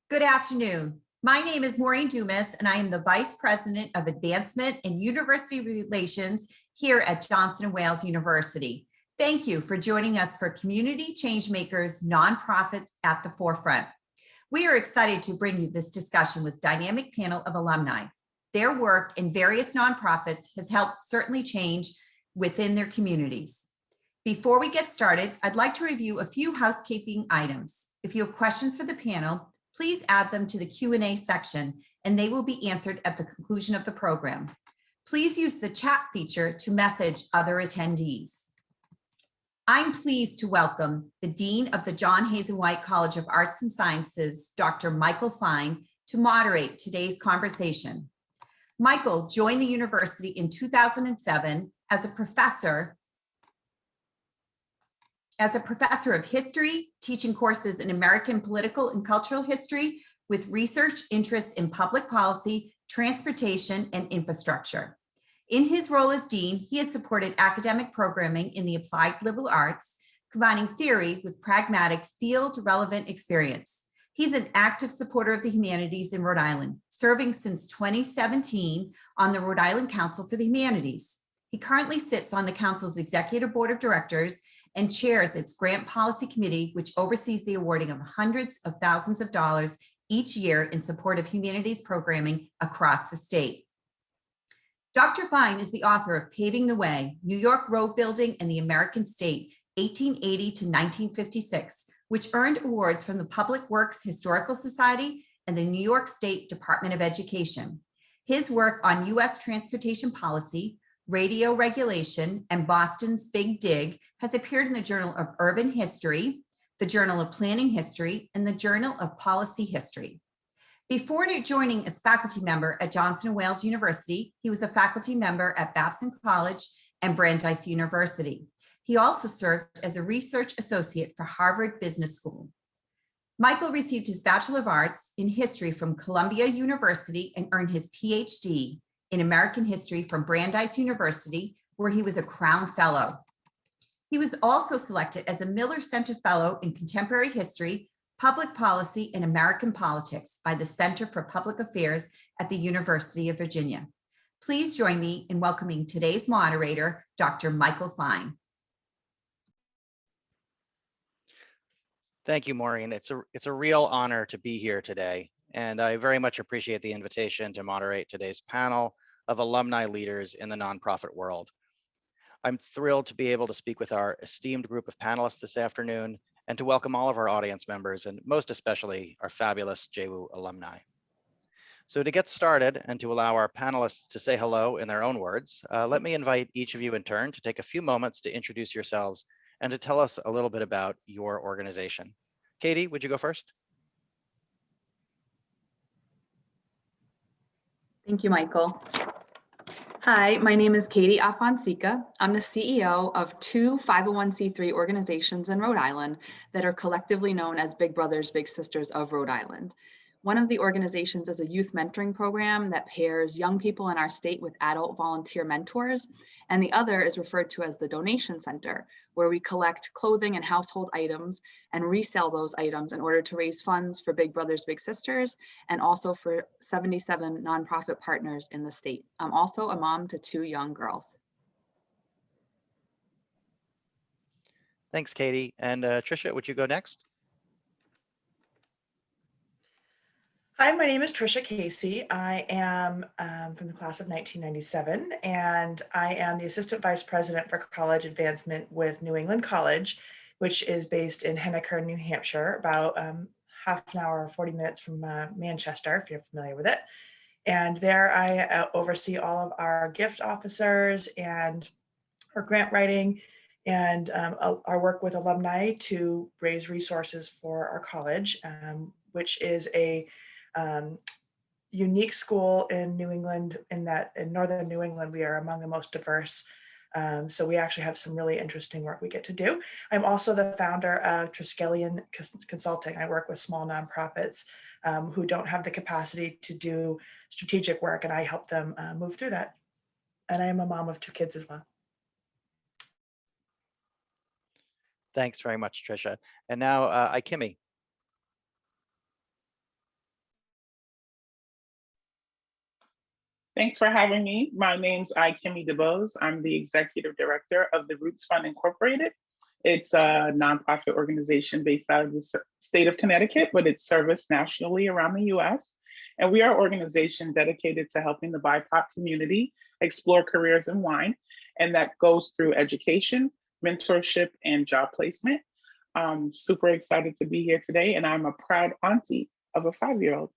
Good afternoon. My name is Maureen Dumas, and I am the Vice President of Advancement and University Relations here at Johnson & Wales University. Thank you for joining us for Community Changemakers Nonprofits at the Forefront. We are excited to bring you this discussion with dynamic panel of alumni. Their work in various nonprofits has helped certainly change within their communities. Before we get started, I'd like to review a few housekeeping items. If you have questions for the panel, please add them to the Q&A section, and they will be answered at the conclusion of the program. Please use the chat feature to message other attendees. I'm pleased to welcome the Dean of the John Hazen White College of Arts and Sciences, Dr. Michael Fine, to moderate today's conversation. Michael joined the university in 2007 as a professor of history, teaching courses in American political and cultural history with research interests in public policy, transportation, and infrastructure. In his role as dean, he has supported academic programming in the applied liberal arts, combining theory with pragmatic field-relevant experience. He's an active supporter of the humanities in Rhode Island, serving since 2017 on the Rhode Island Council for the Humanities. He currently sits on the council's executive board of directors and chairs its grant policy committee, which oversees the awarding of hundreds of thousands of dollars each year in support of humanities programming across the state. Dr. Fine is the author of Paving the Way, New York Road Building and the American State, 1880 to 1956, which earned awards from the Public Works Historical Society and the New York State Department of Education. His work on U.S. transportation policy, radio regulation, and Boston's Big Dig has appeared in the Journal of Urban History, the Journal of Planning History, and the Journal of Policy History. Before joining as faculty member at Johnson & Wales University, he was a faculty member at Babson College and Brandeis University. He also served as a research associate for Harvard Business School. Michael received his Bachelor of Arts in History from Columbia University and earned his PhD in American History from Brandeis University, where he was a Crown Fellow. He was also selected as a Miller Center Fellow in Contemporary History, Public Policy, and American Politics by the Center for Public Affairs at the University of Virginia. Please join me in welcoming today's moderator, Dr. Michael Fine. Thank you, Maureen. It's a real honor to be here today, and I very much appreciate the invitation to moderate today's panel of alumni leaders in the nonprofit world. I'm thrilled to be able to speak with our esteemed group of panelists this afternoon and to welcome all of our audience members, and most especially our fabulous JWU alumni. So to get started and to allow our panelists to say hello in their own words, let me invite each of you in turn to take a few moments to introduce yourselves and to tell us a little bit about your organization. Katie, would you go first? Thank you, Michael. Hi, my name is Katje Afonseca. I'm the CEO of two 501c3 organizations in Rhode Island that are collectively known as Big Brothers Big Sisters of Rhode Island. One of the organizations is a youth mentoring program that pairs young people in our state with adult volunteer mentors, and the other is referred to as the Donation Center, where we collect clothing and household items and resell those items in order to raise funds for Big Brothers Big Sisters and also for 77 nonprofit partners in the state. I'm also a mom to two young girls. Thanks, Katie. And Tricia, would you go next? Hi, my name is Tricia Casey. I am from the class of 1997, and I am the Assistant Vice President for College Advancement with New England College, which is based in Henniker, New Hampshire, about half an hour, 40 minutes from Manchester, if you're familiar with it. And there I oversee all of our gift officers and our grant writing and our work with alumni to raise resources for our college, which is a unique school in New England, in that in Northern New England, we are among the most diverse. So we actually have some really interesting work we get to do. I'm also the founder of Triskelion Consulting. I work with small nonprofits who don't have the capacity to do strategic work, and I help them move through that. And I am a mom of two kids as well. Thanks very much, Tricia. And now Ikimi. Thanks for having me. My name's Ikimi Dubose. I'm the Executive Director of the Roots Fund Incorporated. It's a nonprofit organization based out of the state of Connecticut, but it's serviced nationally around the US. And we are an organization dedicated to helping the BIPOC community explore careers in wine. And that goes through education, mentorship, and job placement. I'm super excited to be here today, and I'm a proud auntie of a 5-year-old.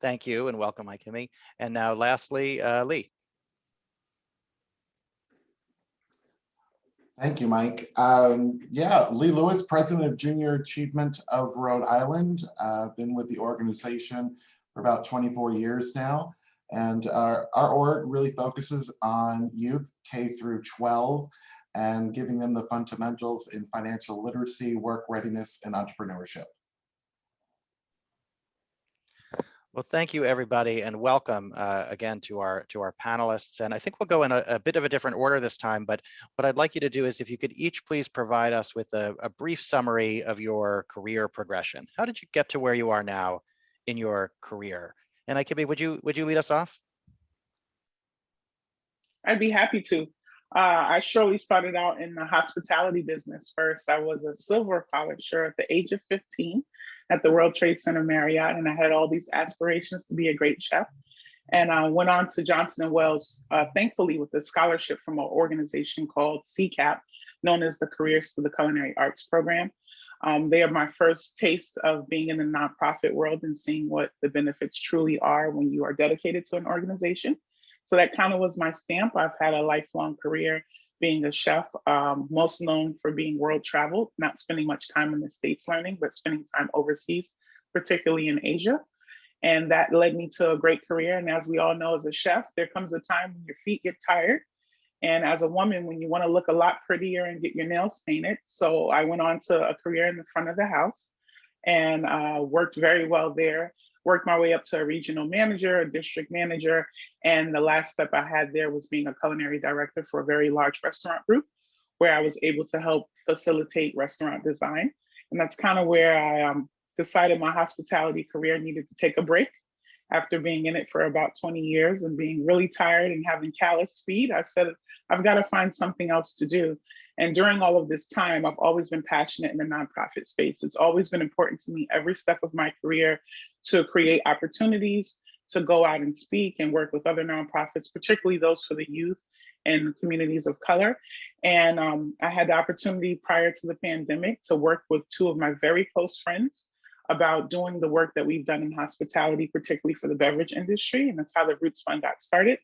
Thank you and welcome, Ikimi. And now lastly, Lee. Thank you, Mike. Yeah, Lee Lewis, President of Junior Achievement of Rhode Island. Been with the organization for about 24 years now. And our org really focuses on youth K through 12 and giving them the fundamentals in financial literacy, work readiness, and entrepreneurship. Well, thank you, everybody, and welcome again to our panelists. And I think we'll go in a bit of a different order this time, but what I'd like you to do is if you could each please provide us with a brief summary of your career progression. How did you get to where you are now in your career? And Ikimi, would you lead us off? I'd be happy to. I surely started out in the hospitality business first. I was a silver polisher at the age of 15 at the World Trade Center Marriott, and I had all these aspirations to be a great chef. And I went on to Johnson & Wales, thankfully with a scholarship from an organization called CCAP, known as the Careers to the Culinary Arts Program. They are my first taste of being in the nonprofit world and seeing what the benefits truly are when you are dedicated to an organization. So that kind of was my stamp. I've had a lifelong career being a chef, most known for being world traveled, not spending much time in the States learning, but spending time overseas, particularly in Asia. And that led me to a great career. And as we all know, as a chef, there comes a time when your feet get tired. And as a woman, when you want to look a lot prettier and get your nails painted. So I went on to a career in the front of the house and worked very well there. Worked my way up to a regional manager, a district manager. And the last step I had there was being a culinary director for a very large restaurant group, where I was able to help facilitate restaurant design. And that's kind of where I decided my hospitality career needed to take a break. After being in it for about 20 years and being really tired and having calloused feet, I said, I've got to find something else to do. And during all of this time, I've always been passionate in the nonprofit space. It's always been important to me every step of my career to create opportunities, to go out and speak and work with other nonprofits, particularly those for the youth and communities of color. And I had the opportunity prior to the pandemic to work with two of my very close friends about doing the work that we've done in hospitality, particularly for the beverage industry. And that's how the Roots Fund got started.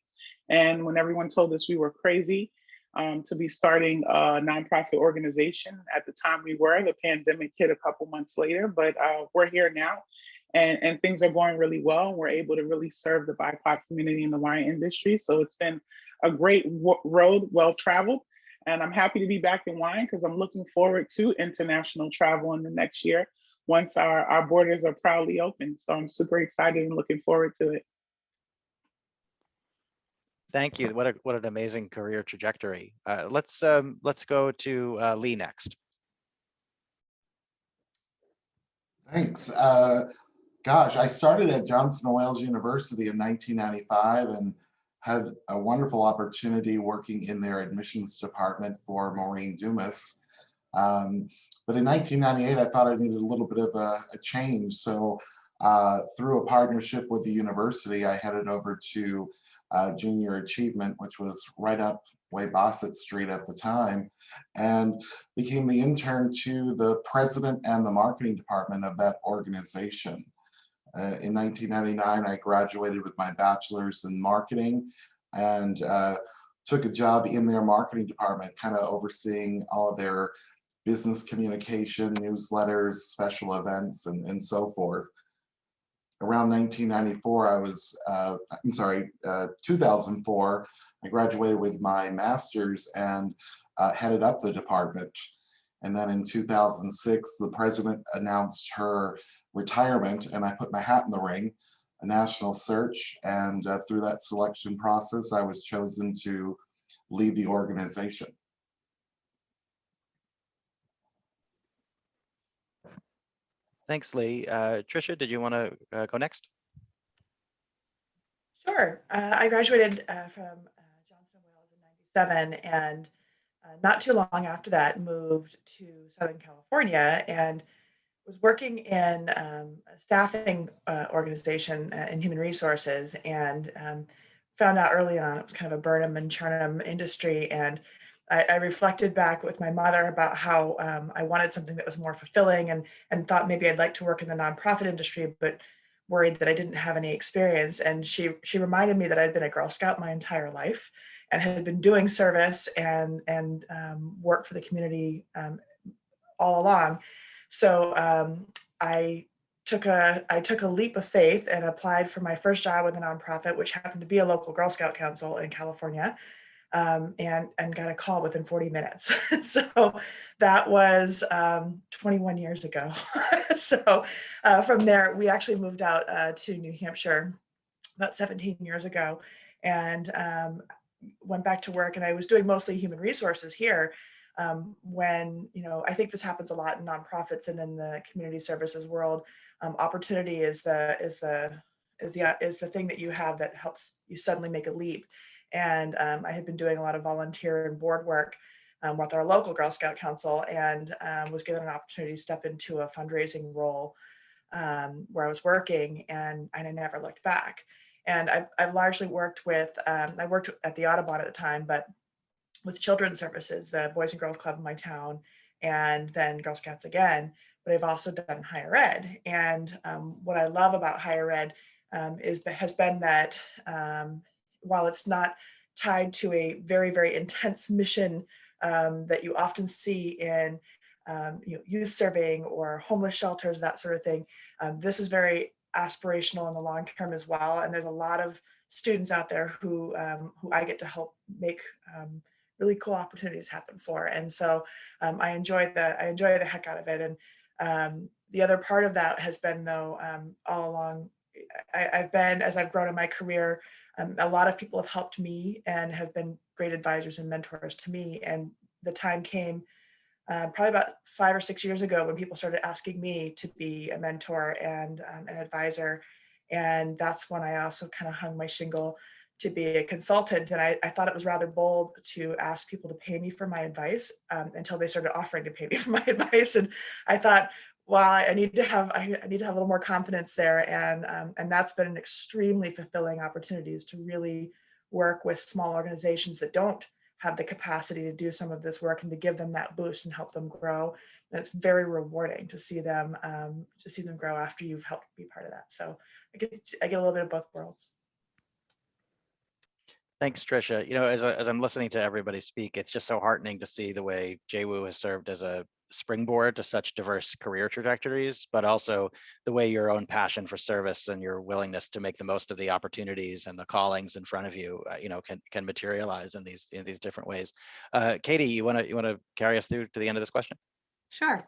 And when everyone told us we were crazy to be starting a nonprofit organization, at the time we were, the pandemic hit a couple months later, but we're here now and things are going really well. We're able to really serve the BIPOC community in the wine industry. So it's been a great road, well-traveled. And I'm happy to be back in wine because I'm looking forward to international travel in the next year once our borders are proudly open. So I'm super excited and looking forward to it. Thank you. What an amazing career trajectory. Let's go to Lee next. Thanks. Gosh, I started at Johnson & Wales University in 1995 and had a wonderful opportunity working in their admissions department for Maureen Dumas. But in 1998, I thought I needed a little bit of a change. So through a partnership with the university, I headed over to Junior Achievement, which was right up Way Bassett Street at the time, and became the intern to the president and the marketing department of that organization. In 1999, I graduated with my bachelor's in marketing and took a job in their marketing department, kind of overseeing all of their business communication, newsletters, special events, and so forth. Around 1994, 2004, I graduated with my master's and headed up the department. And then in 2006, the president announced her retirement and I put my hat in the ring, a national search. And through that selection process, I was chosen to lead the organization. Thanks, Lee. Tricia, did you want to go next? Sure. I graduated from Johnson & Wales in '97, and not too long after that moved to Southern California and was working in a staffing organization in human resources, and found out early on it was kind of a burn 'em and churn 'em industry. And I reflected back with my mother about how I wanted something that was more fulfilling, and thought maybe I'd like to work in the nonprofit industry, but worried that I didn't have any experience. And she reminded me that I'd been a Girl Scout my entire life and had been doing service and work for the community all along. So I took a leap of faith and applied for my first job with a nonprofit, which happened to be a local Girl Scout council in California, and got a call within 40 minutes. So that was 21 years ago. So from there, we actually moved out to New Hampshire about 17 years ago, and went back to work. And I was doing mostly human resources here. When, I think this happens a lot in nonprofits and in the community services world. Opportunity is the thing that you have that helps you suddenly make a leap. And I had been doing a lot of volunteer and board work with our local Girl Scout Council, and was given an opportunity to step into a fundraising role where I was working, and I never looked back. And I've largely worked with, I worked at the Audubon at the time, but with children's services, the Boys and Girls Club in my town, and then Girl Scouts again. But I've also done higher ed. And what I love about higher ed has been that while it's not tied to a very, very intense mission that you often see in youth serving or homeless shelters, that sort of thing, this is very aspirational in the long term as well. And there's a lot of students out there who I get to help make really cool opportunities happen for. And so I enjoy the heck out of it. And the other part of that has been, though, all along, as I've grown in my career, a lot of people have helped me and have been great advisors and mentors to me. And the time came probably about 5 or 6 years ago when people started asking me to be a mentor and an advisor. And that's when I also kind of hung my shingle to be a consultant. And I thought it was rather bold to ask people to pay me for my advice until they started offering to pay me for my advice. And I thought, well, I need to have a little more confidence there. And that's been an extremely fulfilling opportunities to really work with small organizations that don't have the capacity to do some of this work, and to give them that boost and help them grow. And it's very rewarding to see them grow after you've helped be part of that. So I get a little bit of both worlds. Thanks, Tricia. As I'm listening to everybody speak, it's just so heartening to see the way JWU has served as a springboard to such diverse career trajectories, but also the way your own passion for service and your willingness to make the most of the opportunities and the callings in front of you, can materialize in these different ways. Katie, you want to carry us through to the end of this question? Sure.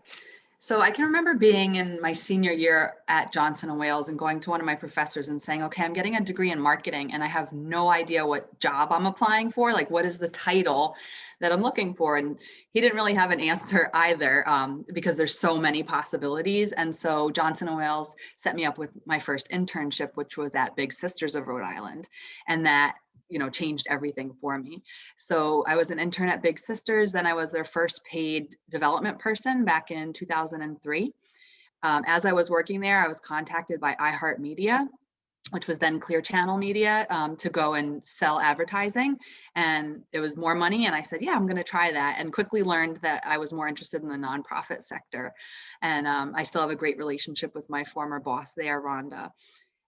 So I can remember being in my senior year at Johnson & Wales and going to one of my professors and saying, okay, I'm getting a degree in marketing and I have no idea what job I'm applying for. Like, what is the title that I'm looking for? And he didn't really have an answer either, because there's so many possibilities. And so Johnson & Wales set me up with my first internship, which was at Big Sisters of Rhode Island. And that changed everything for me. So I was an intern at Big Sisters. Then I was their first paid development person back in 2003. As I was working there, I was contacted by iHeartMedia, which was then Clear Channel Media, to go and sell advertising. And it was more money. And I said, yeah, I'm going to try that. And quickly learned that I was more interested in the nonprofit sector. And I still have a great relationship with my former boss there, Rhonda.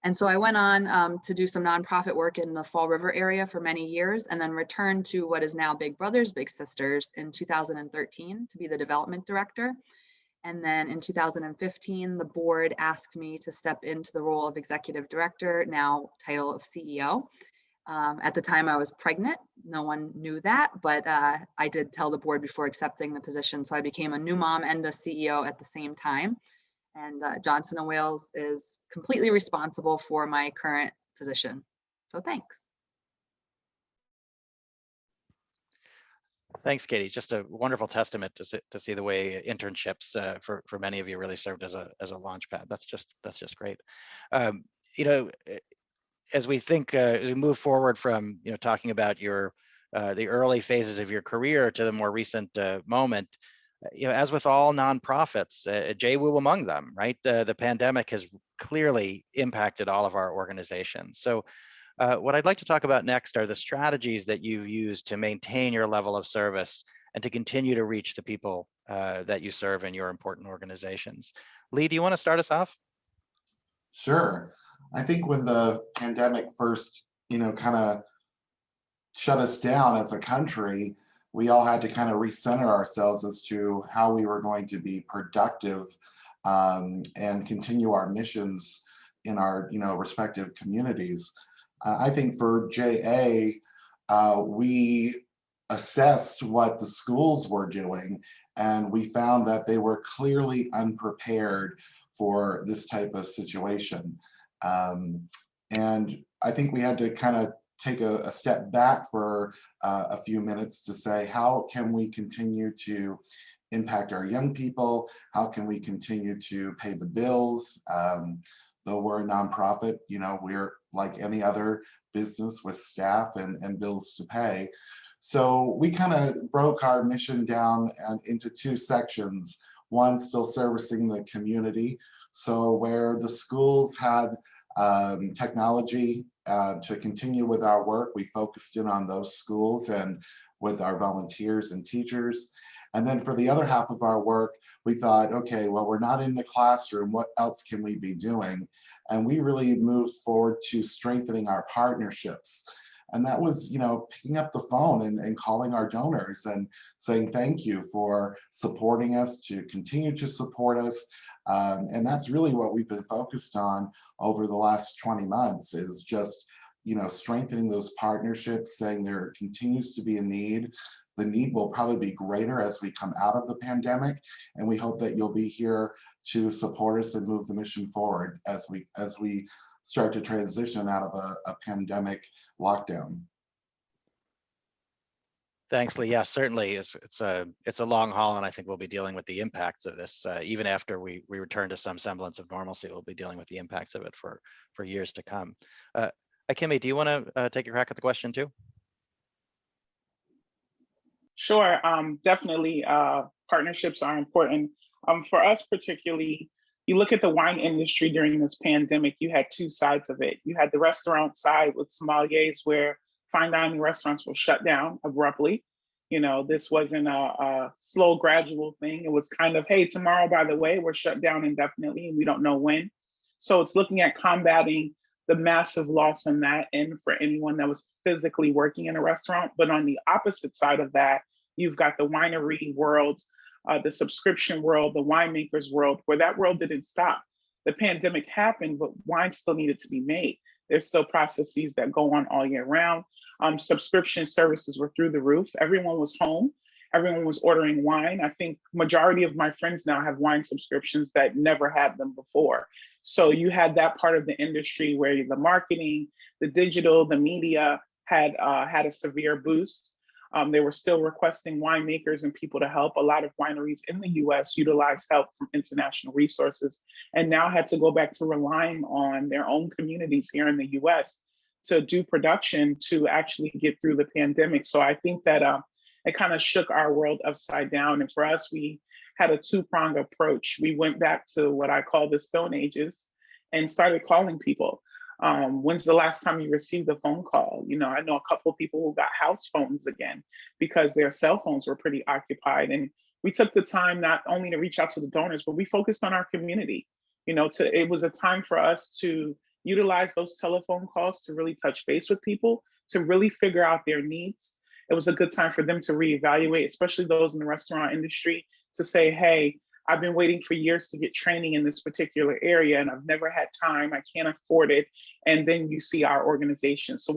And so I went on to do some nonprofit work in the Fall River area for many years, and then returned to what is now Big Brothers Big Sisters in 2013 to be the development director. And then in 2015, the board asked me to step into the role of executive director, now title of CEO. At the time I was pregnant. No one knew that, but I did tell the board before accepting the position. So I became a new mom and a CEO at the same time. And Johnson & Wales is completely responsible for my current position. So thanks. Thanks, Katie. Just a wonderful testament to see the way internships for many of you really served as a launch pad. That's just great. as we think, as we move forward from, talking about your, the early phases of your career to the more recent moment, as with all nonprofits, JWU among them, right? The pandemic has clearly impacted all of our organizations. So what I'd like to talk about next are the strategies that you've used to maintain your level of service and to continue to reach the people that you serve in your important organizations. Lee, do you want to start us off? Sure. I think when the pandemic first, kind of shut us down as a country, we all had to kind of recenter ourselves as to how we were going to be productive and continue our missions in our, respective communities. I think for JA, we assessed what the schools were doing, and we found that they were clearly unprepared for this type of situation. And I think we had to kind of take a step back for a few minutes to say, how can we continue to impact our young people? How can we continue to pay the bills? Though we're a nonprofit, we're like any other business with staff and bills to pay. So we kind of broke our mission down into two sections. One, still servicing the community. So where the schools had technology to continue with our work, we focused in on those schools and with our volunteers and teachers. And then for the other half of our work, we thought, okay, well, we're not in the classroom. What else can we be doing? And we really moved forward to strengthening our partnerships. And that was, picking up the phone and calling our donors and saying thank you for supporting us, to continue to support us. And that's really what we've been focused on over the last 20 months is just, strengthening those partnerships, saying there continues to be a need. The need will probably be greater as we come out of the pandemic, and we hope that you'll be here to support us and move the mission forward as we start to transition out of a pandemic lockdown. Thanks, Lee. Yeah, certainly it's a long haul, and I think we'll be dealing with the impacts of this even after we return to some semblance of normalcy. We'll be dealing with the impacts of it for years to come. Ikimi, do you want to take a crack at the question too? Sure, definitely partnerships are important. For us particularly, you look at the wine industry during this pandemic, you had two sides of it. You had the restaurant side with sommeliers where fine dining restaurants were shut down abruptly. This wasn't a slow, gradual thing. It was kind of, hey, tomorrow, by the way, we're shut down indefinitely and we don't know when. So it's looking at combating the massive loss on that end for anyone that was physically working in a restaurant. But on the opposite side of that, you've got the winery world, the subscription world, the winemakers world, where that world didn't stop. The pandemic happened, but wine still needed to be made. There's still processes that go on all year round. Subscription services were through the roof. Everyone was home. Everyone was ordering wine. I think majority of my friends now have wine subscriptions that never had them before. So you had that part of the industry where the marketing, the digital, the media had a severe boost. They were still requesting winemakers and people to help. A lot of wineries in the US utilized help from international resources and now had to go back to relying on their own communities here in the US to do production to actually get through the pandemic. So I think that it kind of shook our world upside down. And for us, we had a two-pronged approach. We went back to what I call the Stone Ages and started calling people. When's the last time you received a phone call? I know a couple of people who got house phones again because their cell phones were pretty occupied. And we took the time not only to reach out to the donors, but we focused on our community. It was a time for us to utilize those telephone calls to really touch base with people, to really figure out their needs. It was a good time for them to reevaluate, especially those in the restaurant industry, to say, hey, I've been waiting for years to get training in this particular area and I've never had time, I can't afford it. And then you see our organization. So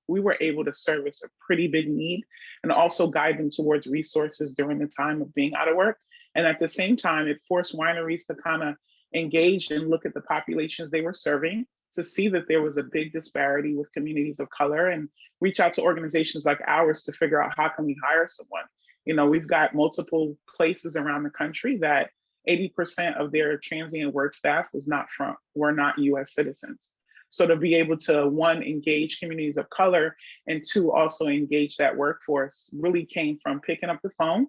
we were able to service a pretty big need and also guide them towards resources during the time of being out of work. And at the same time, it forced wineries to kind of engage and look at the populations they were serving to see that there was a big disparity with communities of color and reach out to organizations like ours to figure out how can we hire someone. We've got multiple places around the country that 80% of their transient work staff were not US citizens. So to be able to, one, engage communities of color, and two, also engage that workforce really came from picking up the phone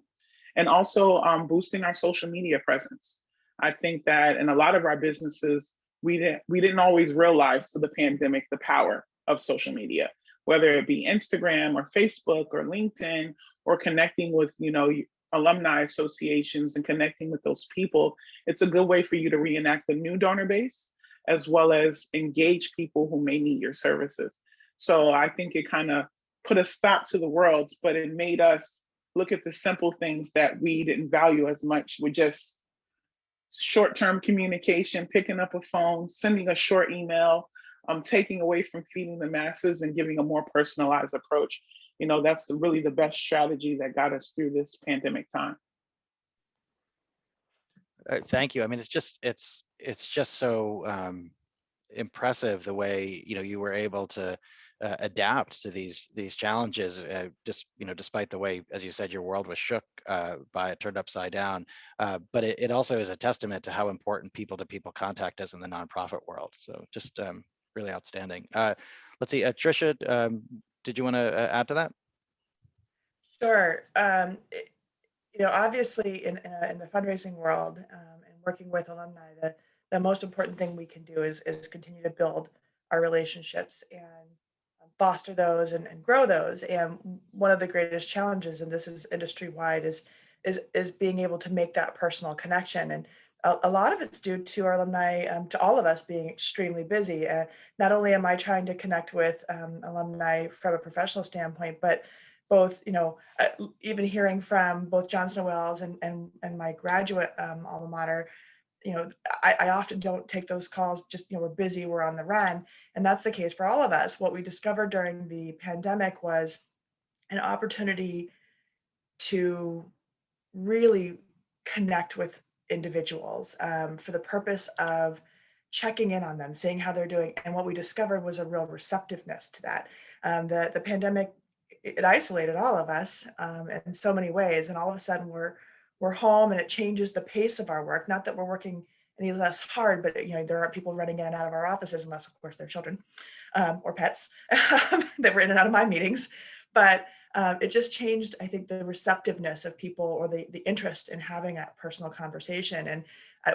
and also boosting our social media presence. I think that in a lot of our businesses, we didn't always realize to the pandemic the power of social media, whether it be Instagram or Facebook or LinkedIn, or connecting with, alumni associations and connecting with those people. It's a good way for you to reenact the new donor base, as well as engage people who may need your services. So I think it kind of put a stop to the world, but it made us look at the simple things that we didn't value as much, with just short-term communication, picking up a phone, sending a short email, taking away from feeding the masses and giving a more personalized approach. That's really the best strategy that got us through this pandemic time. Thank you. I mean, it's just so impressive the way you were able to adapt to these challenges. Despite the way, as you said, your world was shook by it, turned upside down. But it also is a testament to how important people-to-people contact is in the nonprofit world. So just really outstanding. Let's see, Tricia, did you want to add to that? Sure. Obviously in the fundraising world and working with alumni, the most important thing we can do is continue to build our relationships and foster those and grow those. And one of the greatest challenges, and this is industry wide, is being able to make that personal connection. And a lot of it's due to our alumni, to all of us being extremely busy. Not only am I trying to connect with alumni from a professional standpoint, but both, even hearing from both Johnson & Wales and my graduate alma mater, I often don't take those calls, just, we're busy, we're on the run. And that's the case for all of us. What we discovered during the pandemic was an opportunity to really connect with individuals for the purpose of checking in on them, seeing how they're doing. And what we discovered was a real receptiveness to that. The pandemic, it isolated all of us in so many ways. And all of a sudden we're home, and it changes the pace of our work. Not that we're working any less hard, but there are people running in and out of our offices, unless of course they're children or pets that were in and out of my meetings. But it just changed, I think, the receptiveness of people, or the interest in having a personal conversation. And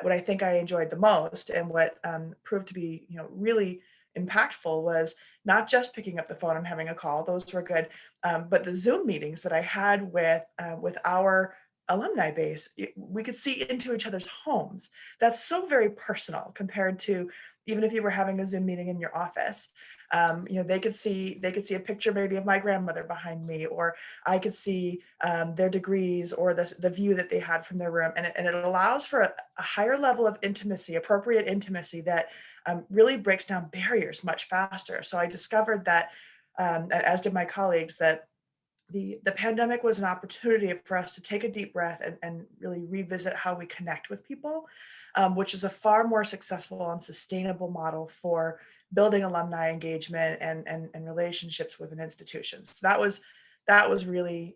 what I think I enjoyed the most, and what proved to be, really impactful, was not just picking up the phone and having a call. Those were good, but the Zoom meetings that I had with our alumni base. We could see into each other's homes. That's so very personal compared to even if you were having a Zoom meeting in your office. They could see a picture maybe of my grandmother behind me, or I could see their degrees, or the view that they had from their room. And it allows for a higher level of intimacy, appropriate intimacy, that really breaks down barriers much faster. So I discovered that, as did my colleagues, that the pandemic was an opportunity for us to take a deep breath and really revisit how we connect with people, which is a far more successful and sustainable model for building alumni engagement and relationships with an institution. So that was really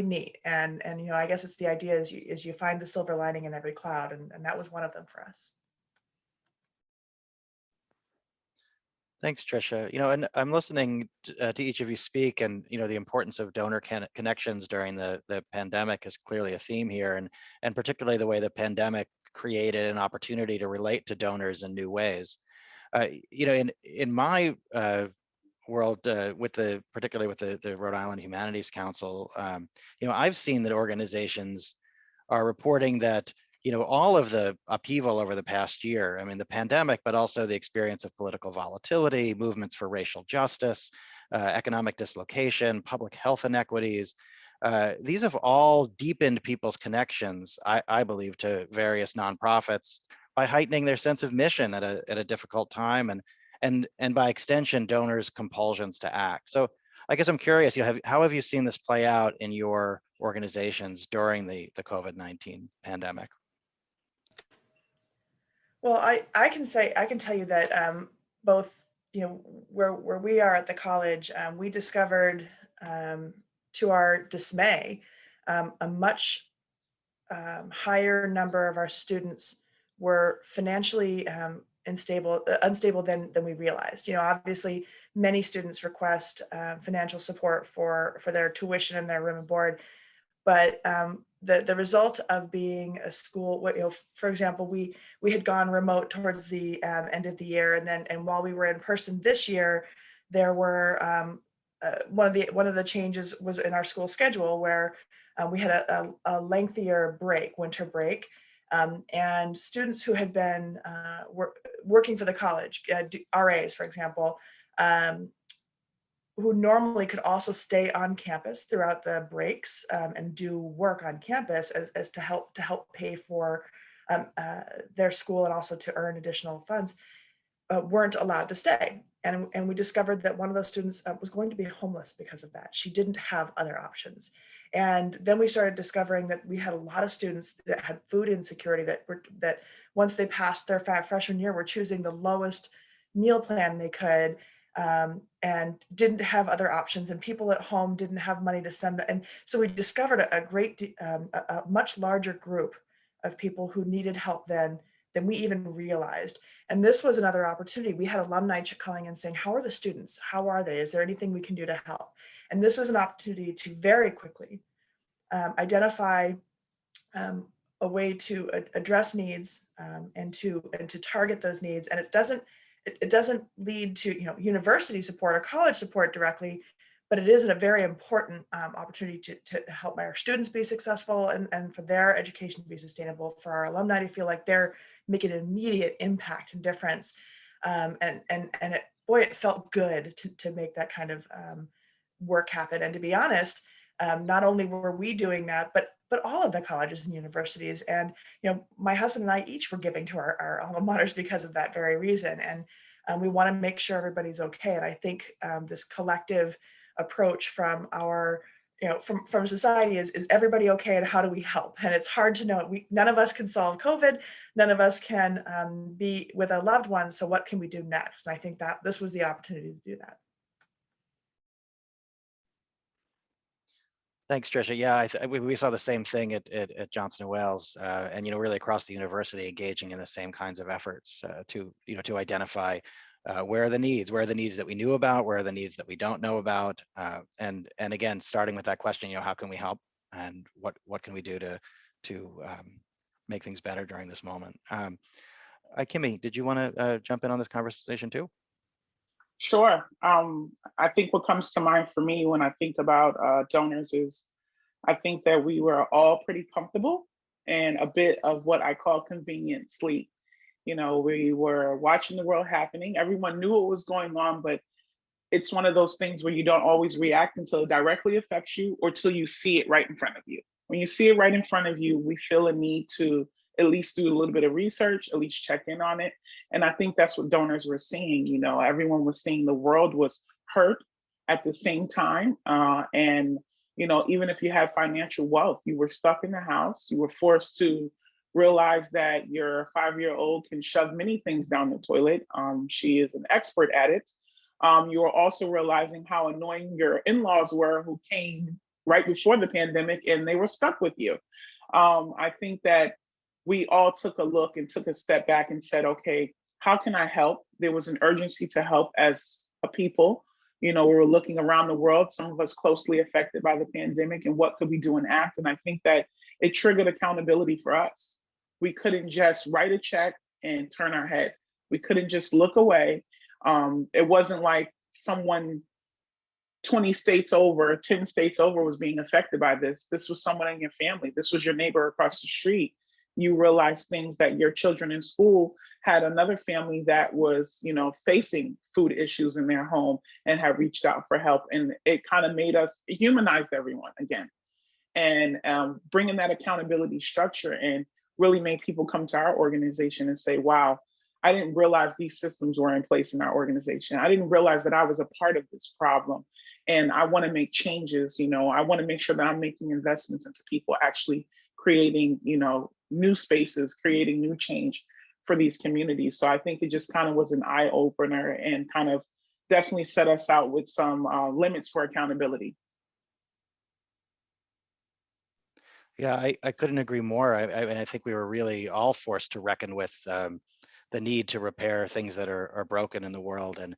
neat. And I guess it's the idea is you find the silver lining in every cloud, and that was one of them for us. Thanks, Tricia. And I'm listening to each of you speak, and the importance of donor connections during the pandemic is clearly a theme here, and particularly the way the pandemic created an opportunity to relate to donors in new ways. In my world, particularly with the Rhode Island Humanities Council, I've seen that organizations are reporting that all of the upheaval over the past year, I mean, the pandemic, but also the experience of political volatility, movements for racial justice, economic dislocation, public health inequities, these have all deepened people's connections, I believe, to various nonprofits by heightening their sense of mission at a difficult time, and by extension, donors' compulsions to act. So I guess I'm curious, how have you seen this play out in your organizations during the COVID-19 pandemic? Well, I can tell you that both, where we are at the college, we discovered, to our dismay, a much higher number of our students were financially unstable than we realized. Obviously, many students request financial support for their tuition and their room and board, but the result of being a school, for example, we had gone remote towards the end of the year, and while we were in person this year, there were one of the changes was in our school schedule where we had a lengthier break, winter break, and students who had been working for the college, RAs, for example, who normally could also stay on campus throughout the breaks and do work on campus as to help pay for their school and also to earn additional funds, weren't allowed to stay. And we discovered that one of those students was going to be homeless because of that. She didn't have other options. And then we started discovering that we had a lot of students that had food insecurity that once they passed their freshman year were choosing the lowest meal plan they could, and didn't have other options, and people at home didn't have money to send them. And so we discovered a much larger group of people who needed help than we even realized. And this was another opportunity. We had alumni calling and saying, how are the students? How are they? Is there anything we can do to help? And this was an opportunity to very quickly identify a way to address needs and to target those needs. And it doesn't lead to university support or college support directly, but it is a very important opportunity to help our students be successful and for their education to be sustainable, for our alumni to feel like they're making an immediate impact and difference. It felt good to make that kind of work happen. And to be honest, not only were we doing that, but all of the colleges and universities. And my husband and I each were giving to our alma maters because of that very reason. And we want to make sure everybody's okay. And I think this collective approach from our, from society is everybody okay, and how do we help? And it's hard to know. None of us can solve COVID. None of us can be with a loved one. So what can we do next? And I think that this was the opportunity to do that. Thanks, Tricia. Yeah, we saw the same thing at Johnson & Wales, and really across the university, engaging in the same kinds of efforts to identify where are the needs that we knew about, where are the needs that we don't know about, and again, starting with that question, how can we help, and what can we do to make things better during this moment? Kimmy, did you want to jump in on this conversation too? Sure. I think what comes to mind for me when I think about donors is I think that we were all pretty comfortable and a bit of what I call convenient sleep. We were watching the world happening. Everyone knew what was going on, but it's one of those things where you don't always react until it directly affects you or till you see it right in front of you. When you see it right in front of you, we feel a need to at least do a little bit of research, at least check in on it. And I think that's what donors were seeing. Everyone was seeing the world was hurt at the same time. And even if you had financial wealth, you were stuck in the house. You were forced to realize that your 5-year-old can shove many things down the toilet. She is an expert at it. You were also realizing how annoying your in-laws were, who came right before the pandemic and they were stuck with you. I think that we all took a look and took a step back and said, okay, how can I help? There was an urgency to help as a people. We were looking around the world, some of us closely affected by the pandemic, and what could we do and act? And I think that it triggered accountability for us. We couldn't just write a check and turn our head. We couldn't just look away. It wasn't like someone 20 states over, 10 states over was being affected by this. This was someone in your family. This was your neighbor across the street. You realize things that your children in school had another family that was, facing food issues in their home and had reached out for help. And it kind of made us, it humanized everyone again. And bringing that accountability structure and really made people come to our organization and say, wow, I didn't realize these systems were in place in our organization. I didn't realize that I was a part of this problem. And I want to make changes. I want to make sure that I'm making investments into people actually creating, new spaces, creating new change for these communities. So I think it just kind of was an eye opener and kind of definitely set us out with some limits for accountability. Yeah, I couldn't agree more. And I think we were really all forced to reckon with the need to repair things that are broken in the world. And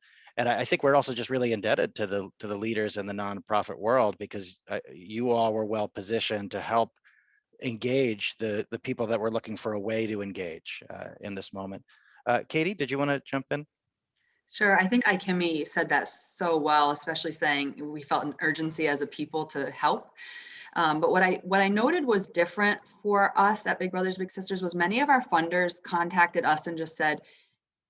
I think we're also just really indebted to the leaders in the nonprofit world, because you all were well positioned to help engage the people that were looking for a way to engage in this moment. Katie, did you want to jump in? Sure. I think Ikimi said that so well, especially saying we felt an urgency as a people to help. But what I noted was different for us at Big Brothers Big Sisters was many of our funders contacted us and just said,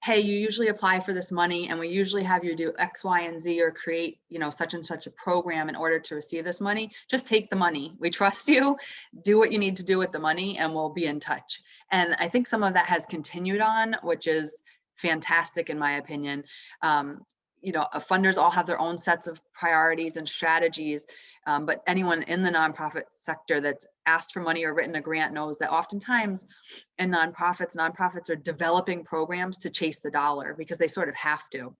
hey, you usually apply for this money and we usually have you do X, Y, and Z or create, such and such a program in order to receive this money. Just take the money. We trust you. Do what you need to do with the money and we'll be in touch. And I think some of that has continued on, which is fantastic in my opinion. Funders all have their own sets of priorities and strategies, but anyone in the nonprofit sector that's asked for money or written a grant knows that oftentimes in nonprofits are developing programs to chase the dollar because they sort of have to.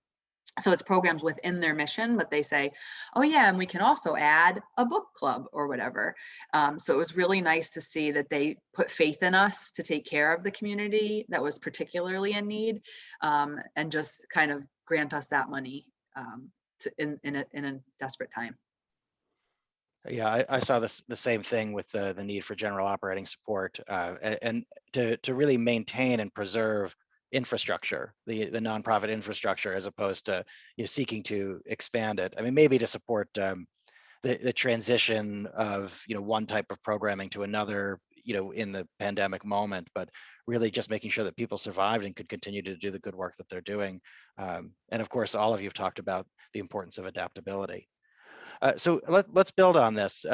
So it's programs within their mission, but they say, oh yeah, and we can also add a book club or whatever. So it was really nice to see that they put faith in us to take care of the community that was particularly in need, and just kind of grant us that money in a desperate time. Yeah, I saw the same thing with the need for general operating support, and to really maintain and preserve infrastructure, the nonprofit infrastructure, as opposed to seeking to expand it. I mean, maybe to support the transition of one type of programming to another, in the pandemic moment, but really just making sure that people survived and could continue to do the good work that they're doing. And of course, all of you have talked about the importance of adaptability. So let's build on this.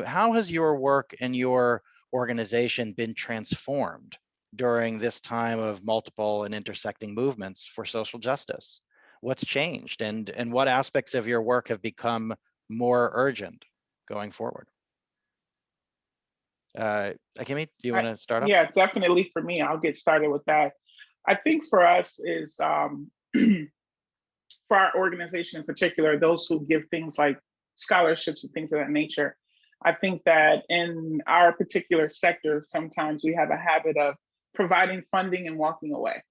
How has your work and your organization been transformed during this time of multiple and intersecting movements for social justice? What's changed, and what aspects of your work have become more urgent going forward? Ikimi, do you want to start off? Yeah, definitely for me, I'll get started with that. I think for us is, for our organization in particular, those who give things like scholarships and things of that nature, I think that in our particular sector, sometimes we have a habit of providing funding and walking away.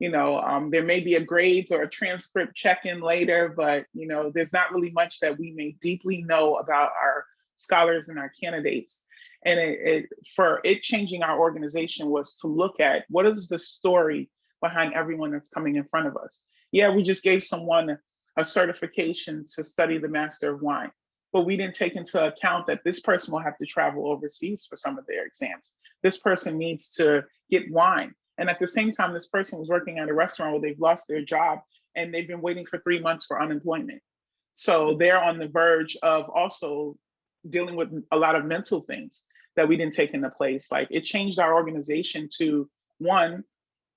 There may be a grades or a transcript check-in later, but there's not really much that we may deeply know about our scholars and our candidates. And for it changing our organization was to look at what is the story behind everyone that's coming in front of us. Yeah, we just gave someone a certification to study the Master of Wine, but we didn't take into account that this person will have to travel overseas for some of their exams. This person needs to get wine. And at the same time, this person was working at a restaurant where they've lost their job and they've been waiting for 3 months for unemployment. So they're on the verge of also dealing with a lot of mental things that we didn't take into place. Like, it changed our organization to, one,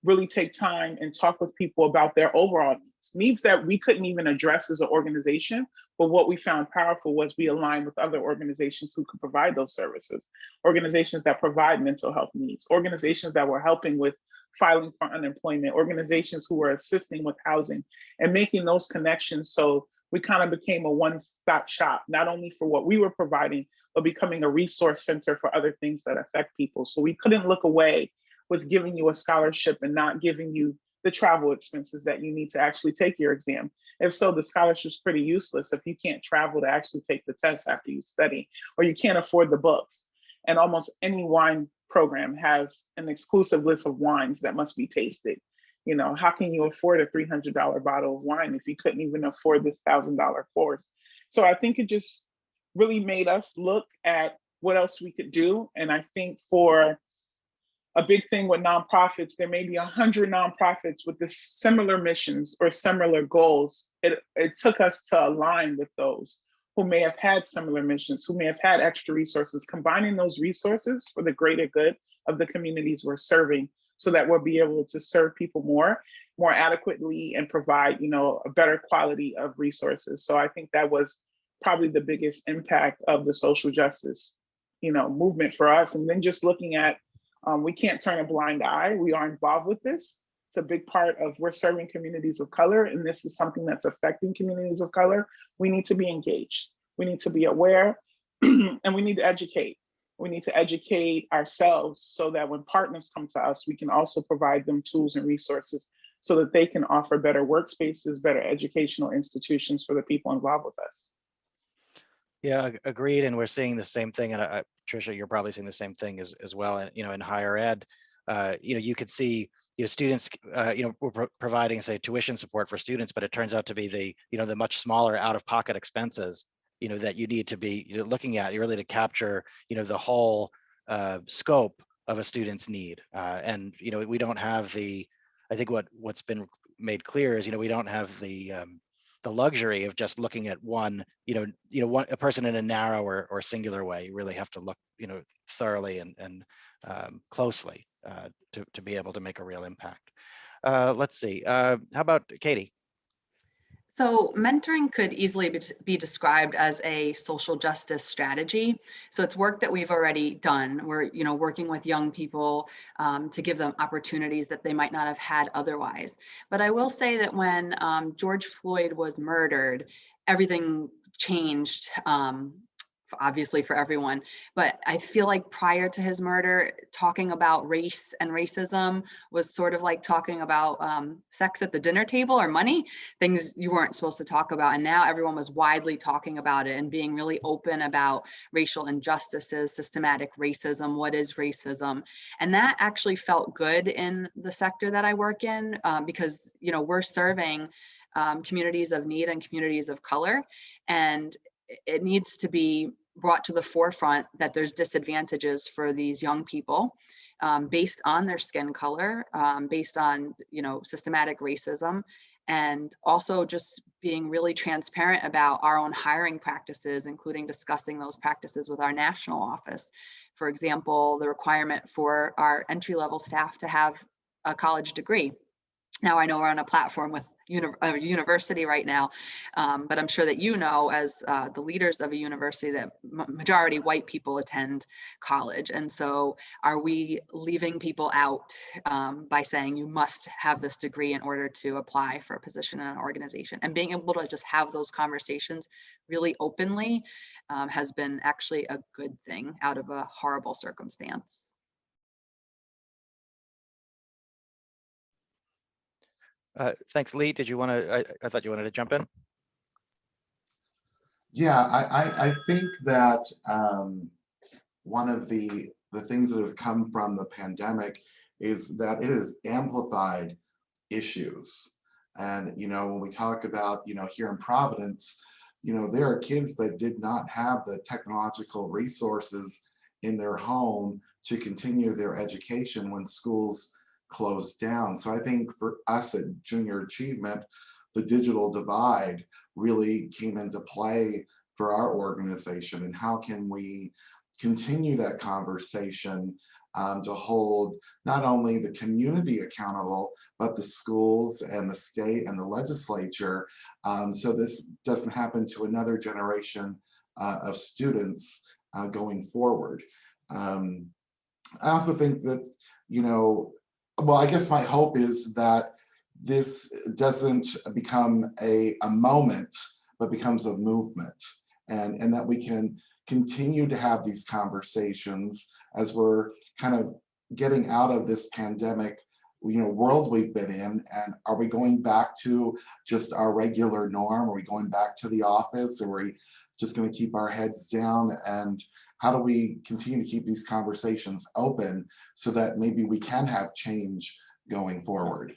really take time and talk with people about their overall needs that we couldn't even address as an organization. But what we found powerful was we aligned with other organizations who could provide those services, organizations that provide mental health needs, organizations that were helping with filing for unemployment, organizations who were assisting with housing, and making those connections. So we kind of became a one-stop shop, not only for what we were providing, but becoming a resource center for other things that affect people. So we couldn't look away with giving you a scholarship and not giving you the travel expenses that you need to actually take your exam. If so, the scholarship's pretty useless if you can't travel to actually take the test after you study, or you can't afford the books. And almost any wine program has an exclusive list of wines that must be tasted. How can you afford a $300 bottle of wine if you couldn't even afford this $1,000 course? So I think it just really made us look at what else we could do. And I think for a big thing with nonprofits, there may be 100 nonprofits with the similar missions or similar goals. It took us to align with those who may have had similar missions, who may have had extra resources, combining those resources for the greater good of the communities we're serving, so that we'll be able to serve people more adequately and provide, a better quality of resources. So I think that was probably the biggest impact of the social justice, movement for us. And then just looking at, we can't turn a blind eye. We are involved with this. It's a big part of, we're serving communities of color, and this is something that's affecting communities of color. We need to be engaged. We need to be aware, and we need to educate. We need to educate ourselves so that when partners come to us, we can also provide them tools and resources so that they can offer better workspaces, better educational institutions for the people involved with us. Yeah, agreed. And we're seeing the same thing. And Tricia, you're probably seeing the same thing as well. And, in higher ed, you could see, students, we're providing, say, tuition support for students, but it turns out to be the much smaller out-of-pocket expenses, that you need to be looking at really to capture, the whole scope of a student's need. And, we don't have I think what's been made clear is, we don't have the luxury of just looking at one, a person in a narrow or singular way. You really have to look, thoroughly and closely to be able to make a real impact. Let's see. How about Katie? So mentoring could easily be described as a social justice strategy. So it's work that we've already done. We're, working with young people to give them opportunities that they might not have had otherwise. But I will say that when George Floyd was murdered, everything changed. Obviously for everyone, but I feel like prior to his murder, talking about race and racism was sort of like talking about sex at the dinner table or money, things you weren't supposed to talk about. And now everyone was widely talking about it and being really open about racial injustices, systematic racism, what is racism. And that actually felt good in the sector that I work in because, we're serving communities of need and communities of color. And it needs to be brought to the forefront that there's disadvantages for these young people based on their skin color, based on, systematic racism, and also just being really transparent about our own hiring practices, including discussing those practices with our national office. For example, the requirement for our entry-level staff to have a college degree. Now, I know we're on a platform with a university right now, but I'm sure that as the leaders of a university, that majority white people attend college. And so are we leaving people out by saying you must have this degree in order to apply for a position in an organization? And being able to just have those conversations really openly has been actually a good thing out of a horrible circumstance. Thanks, Lee. Did you want to? I thought you wanted to jump in. Yeah, I think that one of the things that have come from the pandemic is that it has amplified issues. And, when we talk about, here in Providence, there are kids that did not have the technological resources in their home to continue their education when schools closed down. So I think for us at Junior Achievement, the digital divide really came into play for our organization. And how can we continue that conversation to hold not only the community accountable, but the schools and the state and the legislature, so this doesn't happen to another generation of students going forward. I also think that, well, I guess my hope is that this doesn't become a moment, but becomes a movement, and that we can continue to have these conversations as we're kind of getting out of this pandemic world we've been in. And are we going back to just our regular norm? Are we going back to the office? Or are we just going to keep our heads down? And how do we continue to keep these conversations open so that maybe we can have change going forward?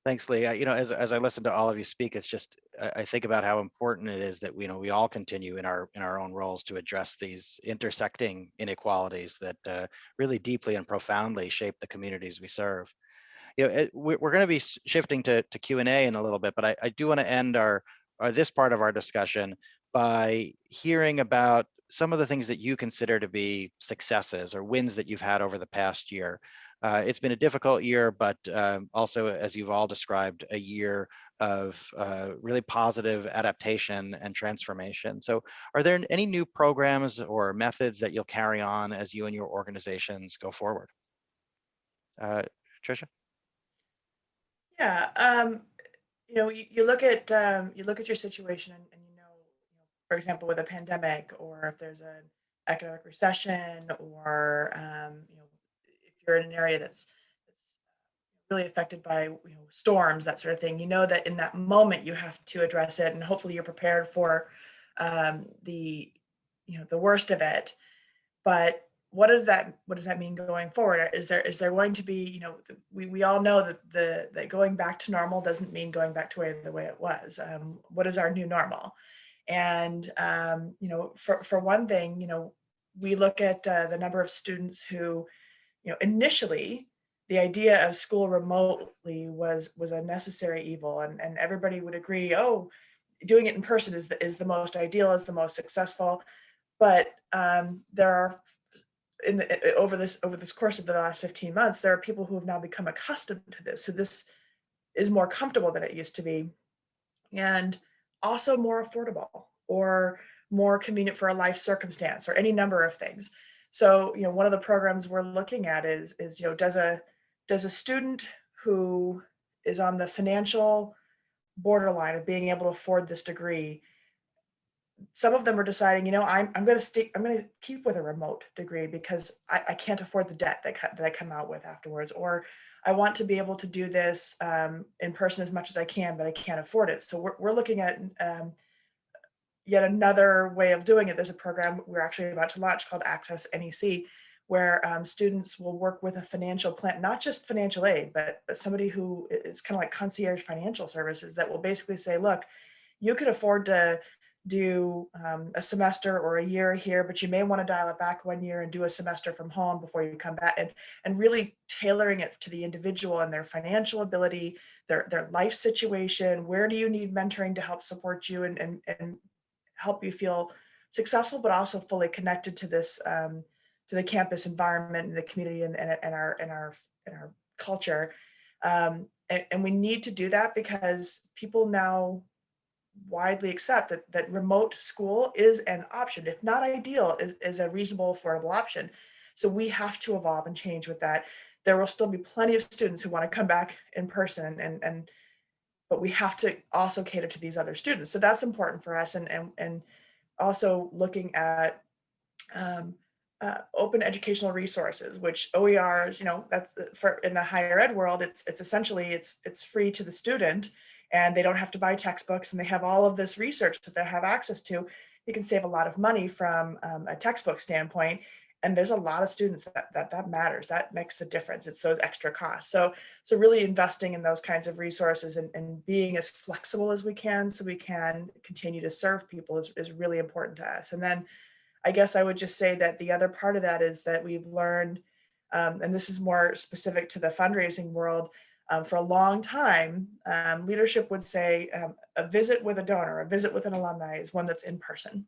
Thanks, Lee. As I listen to all of you speak, it's just I think about how important it is that we all continue in our own roles to address these intersecting inequalities that really deeply and profoundly shape the communities we serve. We're going to be shifting to Q&A in a little bit, but I do want to end this part of our discussion by hearing about some of the things that you consider to be successes or wins that you've had over the past year. It's been a difficult year, but also, as you've all described, a year of really positive adaptation and transformation. So are there any new programs or methods that you'll carry on as you and your organizations go forward? Tricia? Yeah, you look at your situation and for example, with a pandemic, or if there's an economic recession, or if you're in an area that's really affected by storms, that sort of thing, that in that moment you have to address it, and hopefully you're prepared for the worst of it. But what does that mean going forward? Is there going to be, we all know that going back to normal doesn't mean going back to the way it was. What is our new normal? And for one thing, we look at the number of students who, initially the idea of school remotely was a necessary evil, and everybody would agree, oh, doing it in person is the most ideal, is the most successful. But there are over this course of the last 15 months, there are people who have now become accustomed to this, who this is more comfortable than it used to be, and also more affordable or more convenient for a life circumstance, or any number of things. So, one of the programs we're looking at is does a student who is on the financial borderline of being able to afford this degree, some of them are deciding, I'm going to keep with a remote degree because I can't afford the debt that I come out with afterwards, or I want to be able to do this in person as much as I can, but I can't afford it. So we're looking at yet another way of doing it. There's a program we're actually about to launch called Access NEC, where students will work with a financial plan, not just financial aid, but somebody who is kind of like concierge financial services, that will basically say, look, you could afford to do a semester or a year here, but you may want to dial it back 1 year and do a semester from home before you come back, and really tailoring it to the individual and their financial ability, their life situation. Where do you need mentoring to help support you and help you feel successful, but also fully connected to this, to the campus environment and the community and our culture. And we need to do that because people now widely accept that remote school is an option, if not ideal, is a reasonable, affordable option. So we have to evolve and change with that. There will still be plenty of students who want to come back in person, but we have to also cater to these other students. So that's important for us, and also looking at open educational resources, which OERs, that's for in the higher ed world, it's essentially it's free to the student, and they don't have to buy textbooks, and they have all of this research that they have access to. You can save a lot of money from a textbook standpoint. And there's a lot of students that matters. That makes the difference. It's those extra costs. So really investing in those kinds of resources and being as flexible as we can so we can continue to serve people is really important to us. And then I guess I would just say that the other part of that is that we've learned, and this is more specific to the fundraising world, for a long time, leadership would say a visit with a donor, a visit with an alumni is one that's in person.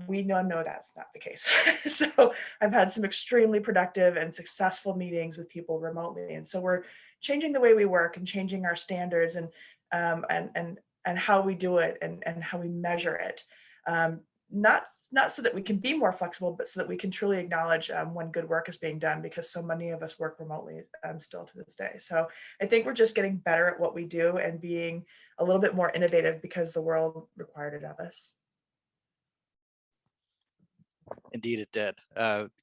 We know that's not the case. So I've had some extremely productive and successful meetings with people remotely. And so we're changing the way we work and changing our standards and how we do it and how we measure it. Not so that we can be more flexible, but so that we can truly acknowledge when good work is being done, because so many of us work remotely still to this day. So I think we're just getting better at what we do and being a little bit more innovative because the world required it of us. Indeed, it did.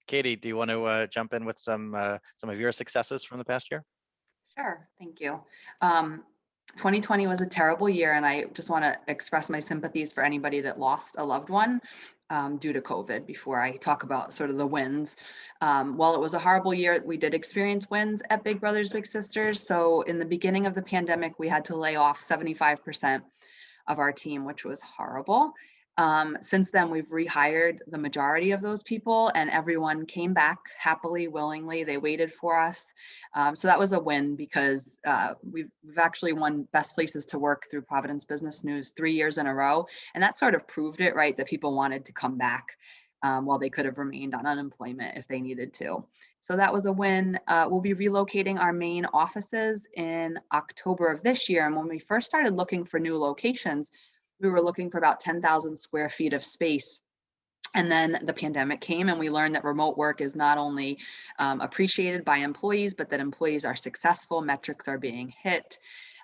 Katie, do you want to jump in with some of your successes from the past year? Sure, thank you. 2020 was a terrible year, and I just want to express my sympathies for anybody that lost a loved one due to COVID before I talk about sort of the wins. While it was a horrible year, we did experience wins at Big Brothers Big Sisters. So in the beginning of the pandemic, we had to lay off 75% of our team, which was horrible. Since then, we've rehired the majority of those people, and everyone came back happily, willingly. They waited for us. So that was a win because we've actually won Best Places to Work through Providence Business News 3 years in a row. And that sort of proved it, right? That people wanted to come back while they could have remained on unemployment if they needed to. So that was a win. We'll be relocating our main offices in October of this year. And when we first started looking for new locations, we were looking for about 10,000 square feet of space. And then the pandemic came, and we learned that remote work is not only appreciated by employees, but that employees are successful, metrics are being hit.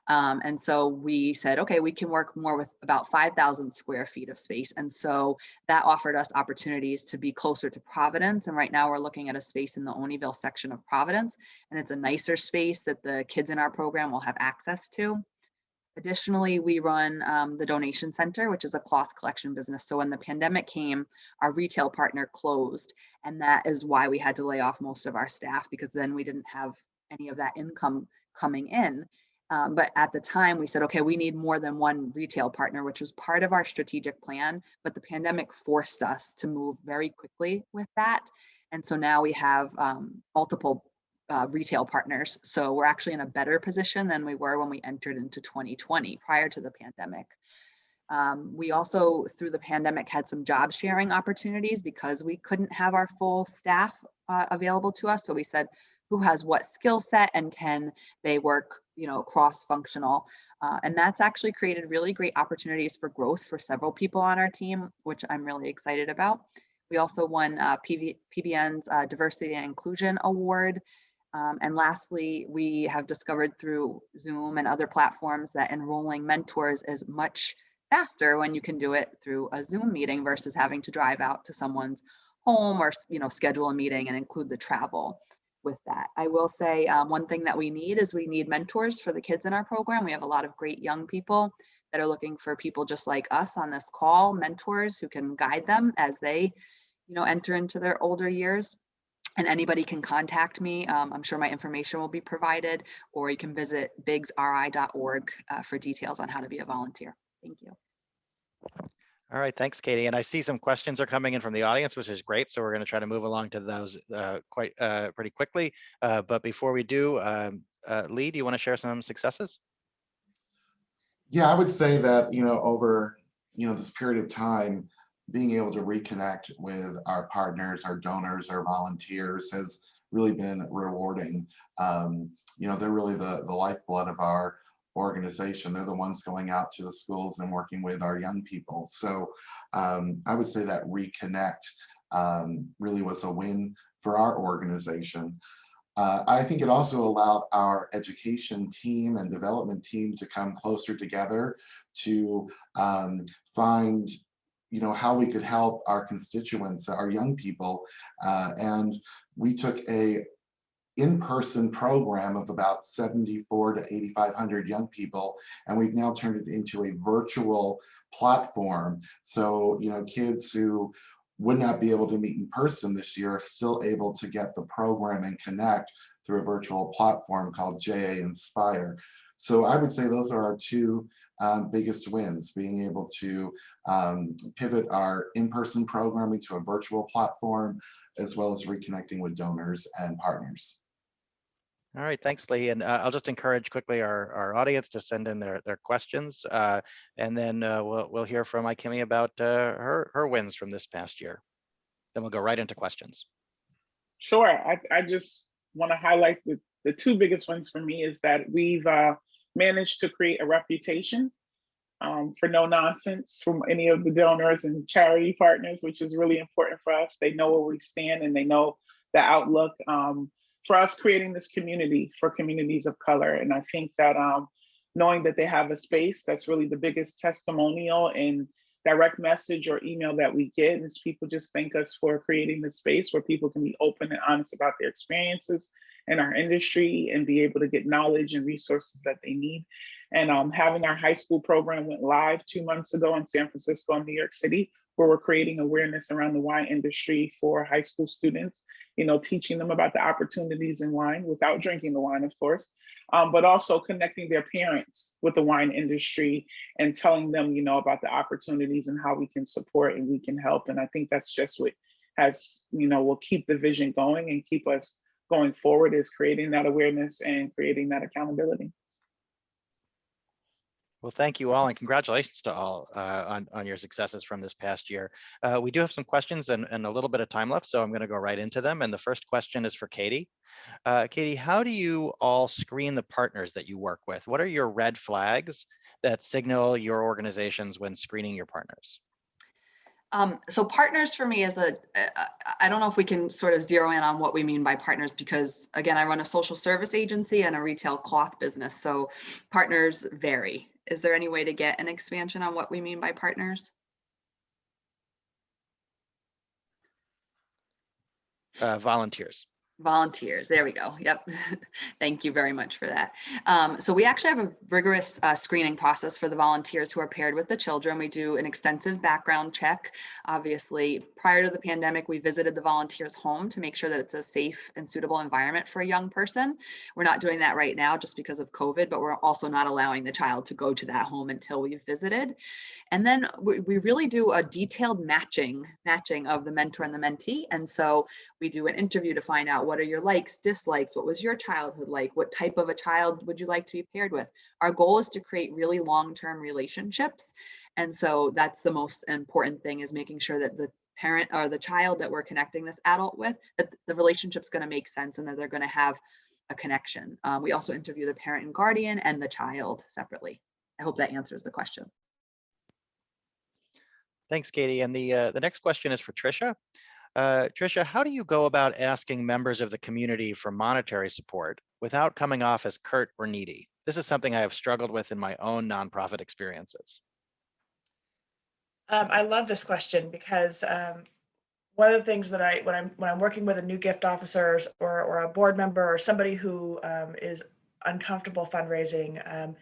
And so we said, okay, we can work more with about 5,000 square feet of space. And so that offered us opportunities to be closer to Providence. And right now we're looking at a space in the Oneyville section of Providence. And it's a nicer space that the kids in our program will have access to. Additionally, we run the donation center, which is a cloth collection business. So when the pandemic came, our retail partner closed. And that is why we had to lay off most of our staff, because then we didn't have any of that income coming in. But at the time we said, okay, we need more than one retail partner, which was part of our strategic plan. But the pandemic forced us to move very quickly with that. And so now we have multiple retail partners. So we're actually in a better position than we were when we entered into 2020 prior to the pandemic. We also, through the pandemic, had some job sharing opportunities because we couldn't have our full staff available to us. So we said, who has what skill set and can they work, cross-functional? And that's actually created really great opportunities for growth for several people on our team, which I'm really excited about. We also won PBN's Diversity and Inclusion Award. And lastly, we have discovered through Zoom and other platforms that enrolling mentors is much faster when you can do it through a Zoom meeting versus having to drive out to someone's home or schedule a meeting and include the travel with that. I will say one thing that we need is we need mentors for the kids in our program. We have a lot of great young people that are looking for people just like us on this call, mentors who can guide them as they enter into their older years. And anybody can contact me. I'm sure my information will be provided, or you can visit bigsri.org for details on how to be a volunteer. Thank you. All right, thanks, Katie. And I see some questions are coming in from the audience, which is great. So we're going to try to move along to those pretty quickly. But before we do, Lee, do you want to share some successes? Yeah, I would say that, over, this period of time, being able to reconnect with our partners, our donors, our volunteers has really been rewarding. They're really the lifeblood of our organization. They're the ones going out to the schools and working with our young people. So I would say that Reconnect really was a win for our organization. I think it also allowed our education team and development team to come closer together to find how we could help our constituents, our young people. And we took a in-person program of about 74 to 8,500 young people, and we've now turned it into a virtual platform. So, kids who would not be able to meet in person this year are still able to get the program and connect through a virtual platform called JA Inspire. So I would say those are our two biggest wins, being able to pivot our in-person programming to a virtual platform, as well as reconnecting with donors and partners. All right, thanks, Lee. And I'll just encourage quickly our audience to send in their questions, and then we'll hear from Ikimi about her wins from this past year. Then we'll go right into questions. Sure. I just want to highlight the two biggest wins for me is that we've managed to create a reputation for no nonsense from any of the donors and charity partners, which is really important for us. They know where we stand and they know the outlook for us creating this community for communities of color. And I think that knowing that they have a space, that's really the biggest testimonial and direct message or email that we get is people just thank us for creating the space where people can be open and honest about their experiences in our industry and be able to get knowledge and resources that they need. And having our high school program went live 2 months ago in San Francisco and New York City, where we're creating awareness around the wine industry for high school students, teaching them about the opportunities in wine without drinking the wine, of course, but also connecting their parents with the wine industry and telling them, about the opportunities and how we can support and we can help. And I think that's just what has, will keep the vision going and keep us going forward, is creating that awareness and creating that accountability. Well, thank you all, and congratulations to all on your successes from this past year. We do have some questions and a little bit of time left, so I'm going to go right into them. And the first question is for Katie. Katie, how do you all screen the partners that you work with? What are your red flags that signal your organizations when screening your partners? So partners for me is I don't know if we can sort of zero in on what we mean by partners, because again, I run a social service agency and a retail cloth business. So partners vary. Is there any way to get an expansion on what we mean by partners? Volunteers. Volunteers, there we go. Yep. Thank you very much for that. So we actually have a rigorous screening process for the volunteers who are paired with the children. We do an extensive background check. Obviously, prior to the pandemic, we visited the volunteers' home to make sure that it's a safe and suitable environment for a young person. We're not doing that right now just because of COVID, but we're also not allowing the child to go to that home until we've visited. And then we really do a detailed matching of the mentor and the mentee. And so we do an interview to find out, what are your likes, dislikes? What was your childhood like? What type of a child would you like to be paired with? Our goal is to create really long-term relationships. And so that's the most important thing, is making sure that the parent or the child that we're connecting this adult with, that the relationship's going to make sense and that they're going to have a connection. We also interview the parent and guardian and the child separately. I hope that answers the question. Thanks, Katie. And the next question is for Tricia. Tricia, how do you go about asking members of the community for monetary support without coming off as curt or needy? This is something I have struggled with in my own nonprofit experiences. I love this question because one of the things that when I'm working with a new gift officer or a board member or somebody who is uncomfortable fundraising,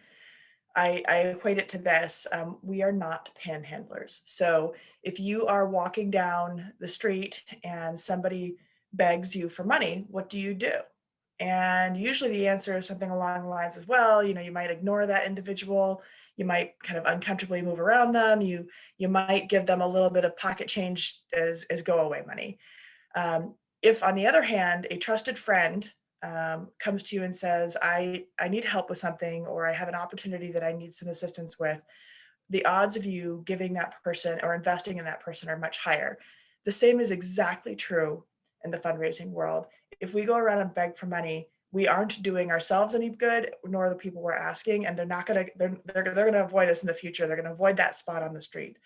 I equate it to this. We are not panhandlers. So if you are walking down the street and somebody begs you for money, what do you do? And usually the answer is something along the lines of, well, you might ignore that individual. You might kind of uncomfortably move around them. You might give them a little bit of pocket change as go away money. If on the other hand, a trusted friend comes to you and says, I need help with something, or I have an opportunity that I need some assistance with, the odds of you giving that person or investing in that person are much higher. The same is exactly true in the fundraising world. If we go around and beg for money, we aren't doing ourselves any good, nor the people we're asking, and they're going to avoid us in the future. They're going to avoid that spot on the street.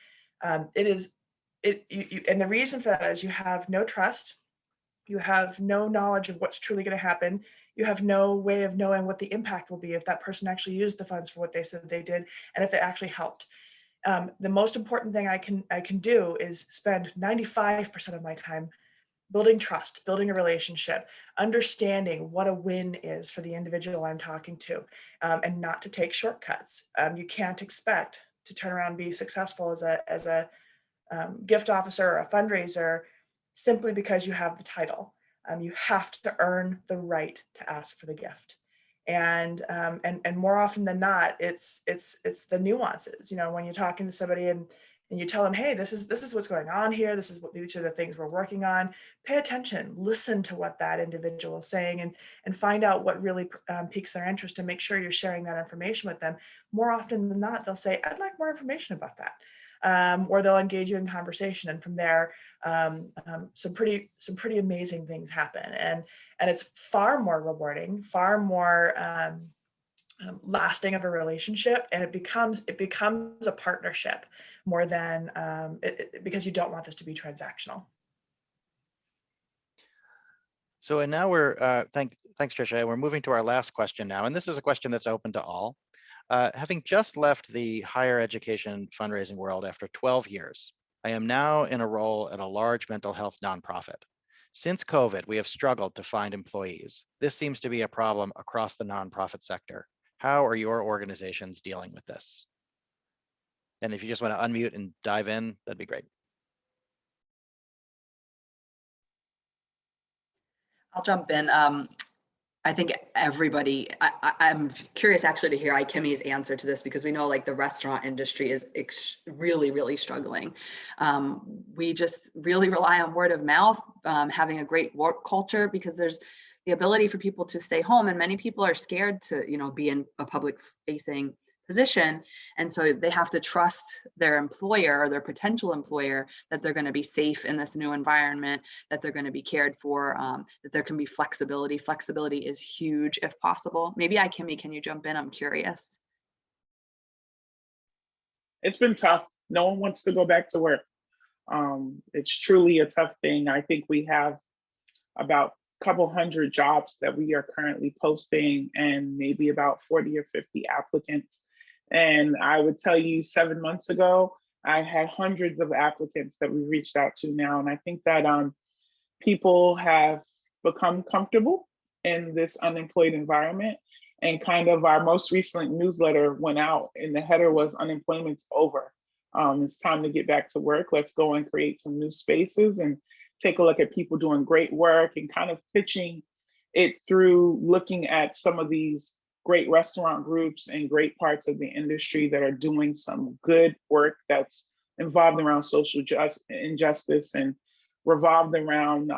And the reason for that is you have no trust. You have no knowledge of what's truly going to happen. You have no way of knowing what the impact will be if that person actually used the funds for what they said they did, and if it actually helped. The most important thing I can do is spend 95% of my time building trust, building a relationship, understanding what a win is for the individual I'm talking to, and not to take shortcuts. You can't expect to turn around and be successful as a gift officer or a fundraiser simply because you have the title. You have to earn the right to ask for the gift. And more often than not, it's the nuances. When you're talking to somebody and you tell them, hey, this is what's going on here. These are the things we're working on. Pay attention, listen to what that individual is saying, and find out what really piques their interest, and make sure you're sharing that information with them. More often than not, they'll say, I'd like more information about that. Or they'll engage you in conversation, and from there, some pretty amazing things happen. And it's far more rewarding, far more lasting of a relationship, and it becomes a partnership more than because you don't want this to be transactional. So, and now we're thanks, Tricia. We're moving to our last question now, and this is a question that's open to all. Having just left the higher education fundraising world after 12 years, I am now in a role at a large mental health nonprofit. Since COVID, we have struggled to find employees. This seems to be a problem across the nonprofit sector. How are your organizations dealing with this? And if you just want to unmute and dive in, that'd be great. I'll jump in. I think everybody, I'm curious actually to hear Ikimi's answer to this, because we know like the restaurant industry is really, really struggling. We just really rely on word of mouth, having a great work culture, because there's the ability for people to stay home, and many people are scared to, be in a public facing position. And so they have to trust their employer or their potential employer that they're going to be safe in this new environment, that they're going to be cared for, that there can be flexibility. Flexibility is huge if possible. Maybe Ikimi, can you jump in? I'm curious. It's been tough. No one wants to go back to work. It's truly a tough thing. I think we have about a couple hundred jobs that we are currently posting and maybe about 40 or 50 applicants. And I would tell you 7 months ago, I had hundreds of applicants that we reached out to now. And I think that people have become comfortable in this unemployed environment. And kind of our most recent newsletter went out and the header was unemployment's over. It's time to get back to work. Let's go and create some new spaces and take a look at people doing great work and kind of pitching it through looking at some of these great restaurant groups and great parts of the industry that are doing some good work that's involved around social injustice and revolved around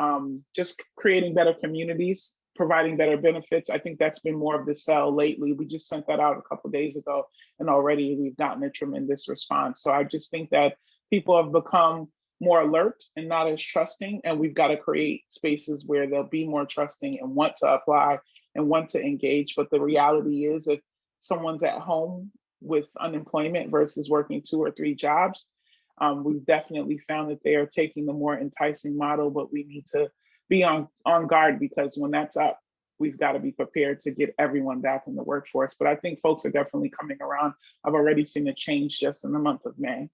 just creating better communities, providing better benefits. I think that's been more of the sell lately. We just sent that out a couple of days ago and already we've gotten a tremendous response. So I just think that people have become more alert and not as trusting, and we've got to create spaces where they'll be more trusting and want to apply and want to engage. But the reality is if someone's at home with unemployment versus working 2 or 3 jobs, we've definitely found that they are taking the more enticing model, but we need to be on guard because when that's up, we've got to be prepared to get everyone back in the workforce. But I think folks are definitely coming around. I've already seen a change just in the month of May.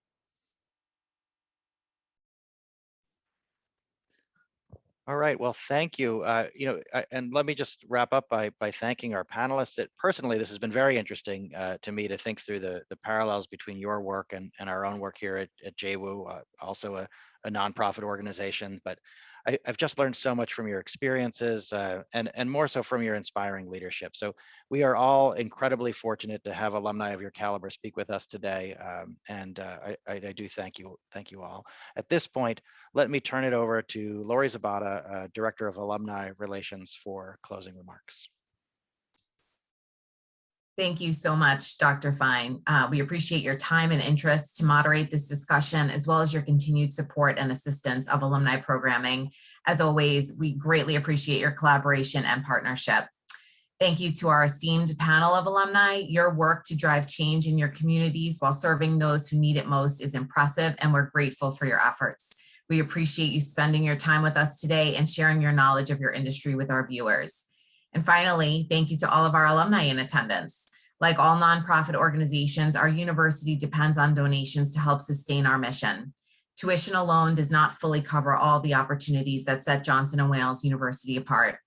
All right, well, thank you. And let me just wrap up by thanking our panelists. Personally, this has been very interesting to me to think through the parallels between your work and our own work here at JWU, also a nonprofit organization. But I've just learned so much from your experiences and more so from your inspiring leadership. So we are all incredibly fortunate to have alumni of your caliber speak with us today. I do thank you all. At this point, let me turn it over to Lori Zabata, Director of Alumni Relations, for closing remarks. Thank you so much, Dr. Fine. We appreciate your time and interest to moderate this discussion, as well as your continued support and assistance of alumni programming. As always, we greatly appreciate your collaboration and partnership. Thank you to our esteemed panel of alumni. Your work to drive change in your communities while serving those who need it most is impressive, and we're grateful for your efforts. We appreciate you spending your time with us today and sharing your knowledge of your industry with our viewers. And finally, thank you to all of our alumni in attendance. Like all nonprofit organizations, our university depends on donations to help sustain our mission. Tuition alone does not fully cover all the opportunities that set Johnson & Wales University apart.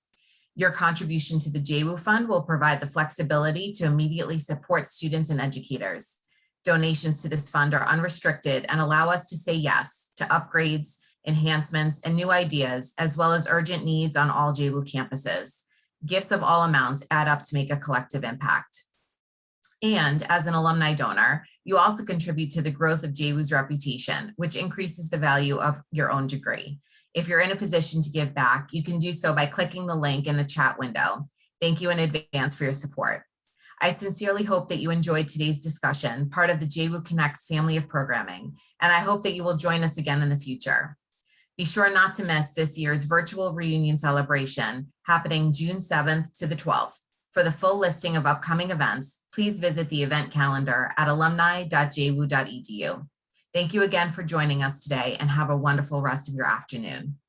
Your contribution to the JWU Fund will provide the flexibility to immediately support students and educators. Donations to this fund are unrestricted and allow us to say yes to upgrades, enhancements, and new ideas, as well as urgent needs on all JWU campuses. Gifts of all amounts add up to make a collective impact. And as an alumni donor, you also contribute to the growth of JWU's reputation, which increases the value of your own degree. If you're in a position to give back, you can do so by clicking the link in the chat window. Thank you in advance for your support. I sincerely hope that you enjoyed today's discussion, part of the JWU Connect's family of programming, and I hope that you will join us again in the future. Be sure not to miss this year's virtual reunion celebration happening June 7th to the 12th. For the full listing of upcoming events, please visit the event calendar at alumni.jwu.edu. Thank you again for joining us today and have a wonderful rest of your afternoon.